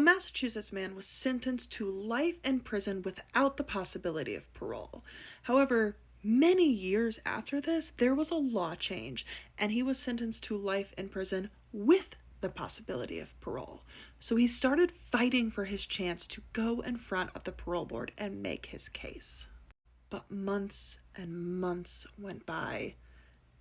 A Massachusetts man was sentenced to life in prison without the possibility of parole. However, many years after this, there was a law change, and he was sentenced to life in prison with the possibility of parole. So he started fighting for his chance to go in front of the parole board and make his case. But months and months went by,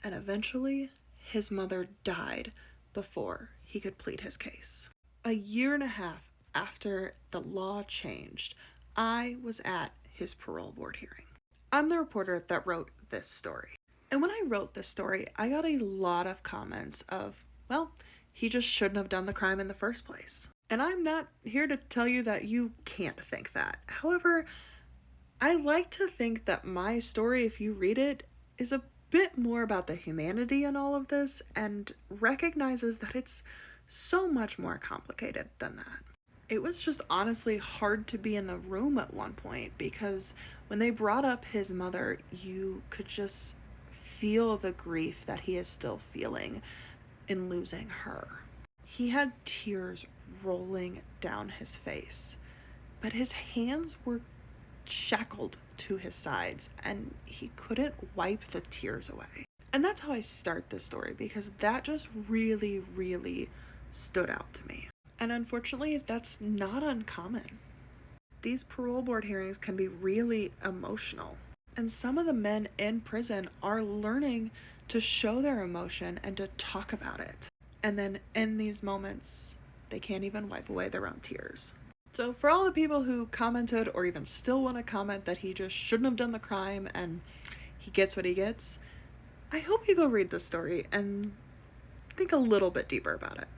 and eventually his mother died before he could plead his case. A year and a half after the law changed, I was at his parole board hearing. I'm the reporter that wrote this story. And when I wrote this story, I got a lot of comments of, well, he just shouldn't have done the crime in the first place. And I'm not here to tell you that you can't think that. However, I like to think that my story, if you read it, is a bit more about the humanity in all of this and recognizes that it's so much more complicated than that. It was just honestly hard to be in the room at one point because when they brought up his mother, you could just feel the grief that he is still feeling in losing her. He had tears rolling down his face, but his hands were shackled to his sides and he couldn't wipe the tears away. And that's how I start this story because that just really, really stood out to me. And unfortunately, that's not uncommon. These parole board hearings can be really emotional. And some of the men in prison are learning to show their emotion and to talk about it. And then in these moments, they can't even wipe away their own tears. So for all the people who commented or even still want to comment that he just shouldn't have done the crime and he gets what he gets, I hope you go read this story and think a little bit deeper about it.